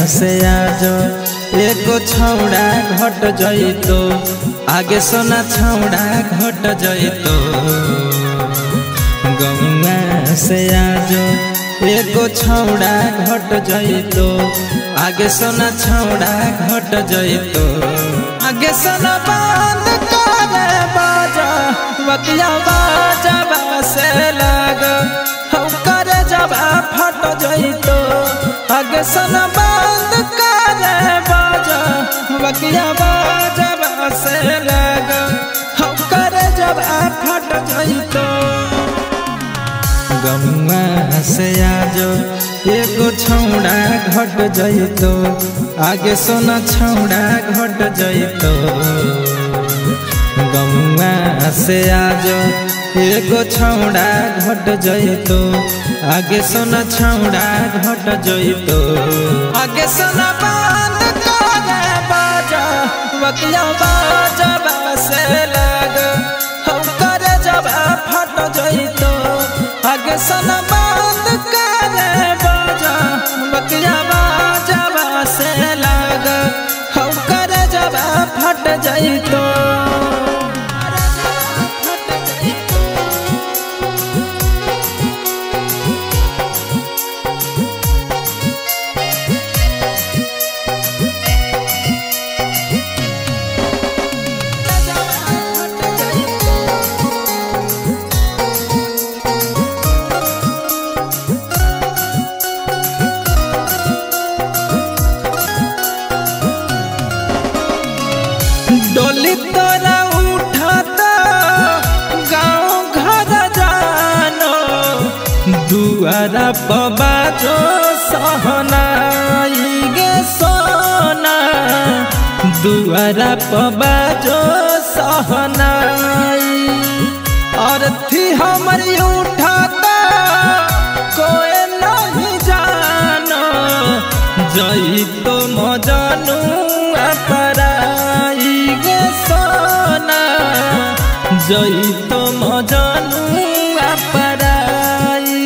से आज एको छौड़ा घट जइतो आगे सोना छौड़ा घट जइतो गौआ से आज एको छौड़ा घट जइतो आगे सोना छौड़ा घट जइतो आगे सोना बांध करे बाजा बतिया बाजा से लग हम करे जब फट जइतो आगे सोना बांध करे बाजा बतिया बाजा से लग हम करे जब फट जइतो गौआ से आज एगो छौड़ा घट जइतो आगे सोना छौड़ा घट जइतो गौआ से आज एगो छौड़ा घट जइतो आगे सोना छौड़ा घट जइतो आगे सोना बांध करे बाजा बतिया बाजा से लग हम करे जब फट जइतो आगे सोना बांध करे बाजा बतिया बाजा से लग हम करे जब फट जइतो डोली तोरा उठाता गाँव घर जानो दुआरा बाजो सहनाई गे सोना दुआरा बाजो सहनाई और थी हमारी उठाता कोई नहीं जानो जई तो मजानू अपराई गे सोना जई तो मजानू अपराई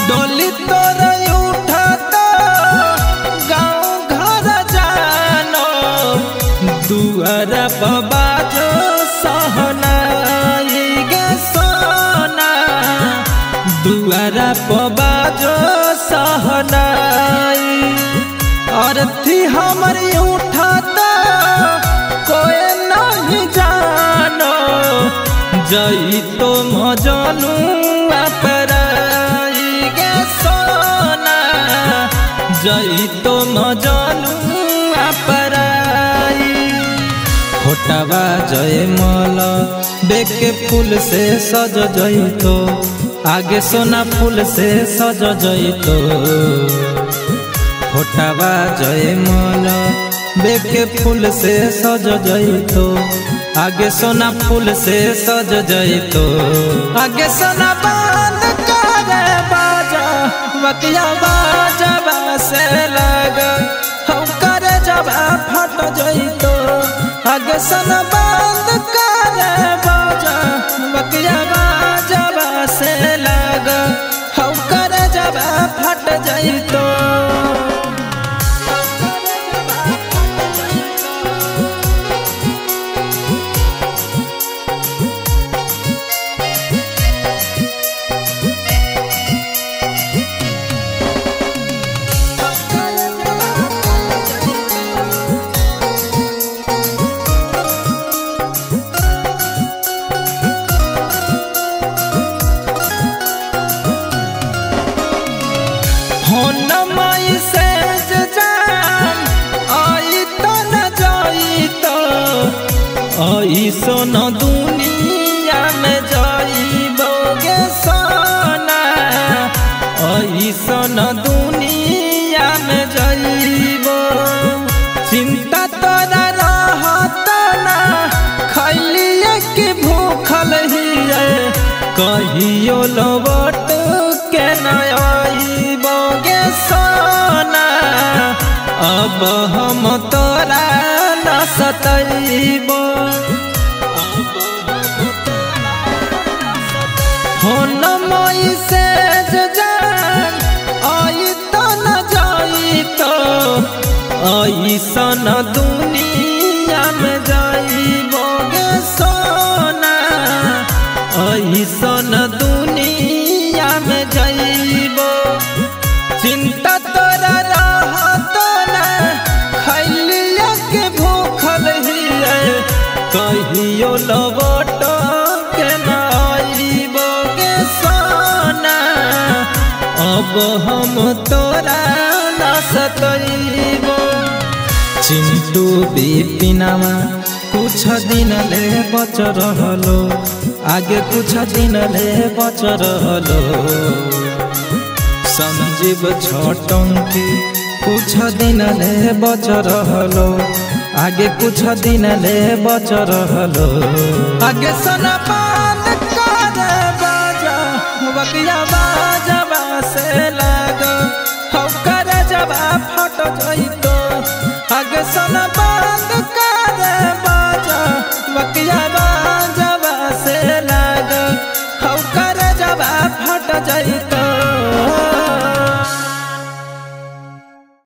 डोली तोर उठाता गाँव घर जानो दुआरा बाजो सहनाई गे सोना दुआरा बाजो सहनाई और थी हमारी उठाता कोई नहीं जानो जई तो मजानू अपराई गे सोना जई तो मजानू अपराई फोटवा जय मल बेके फूल से सज जइतो आगे सोना फूल से सज जइतो फोटवा जय मल बेके फूल से सज जइतो आगे सोना फूल से सज जइतो आगे सोना बांध करे बाजा बतिया बाजा से लग हम करे जब फट जइतो आगे सोना बांध करे बाजा बतिया बाजा से लग हम करे जब फट जइतो सोन दुनिया में जाइबोगे सोना सोन दुनिया में जाइबो चिंता तोरा रहत ना खैलिए कि भूखल ही कहियो लौट के न आइबोगे सोना अब हम तोरा न सतइबो हो न मई से जा सन दुनिया में जाइबोगे सोना, ऐसन दुनिया में जाइबो। चिंता तोरा रहतो ना, खैलिया के भूखल हिए, कहियो लौट के ना आइबोगे सोना। अब हम तोरा ना सतइबो। चिंटू बिपिनवा कुछ दिन ले बच रहलो, आगे कुछ दिन ले बच रहलो। संजीव छोटंकी कुछ दिन ले बच रहलो, आगे कुछ दिन ले बच रहलो। आगे सोना बांध कर बाजा, बकिया बाजवा से लागो, हौ कर जबा फट जइतो। आगे सोना बांध कर बाजा, बकिया बाजवा से लागो, हौ कर जबा फट जइतो।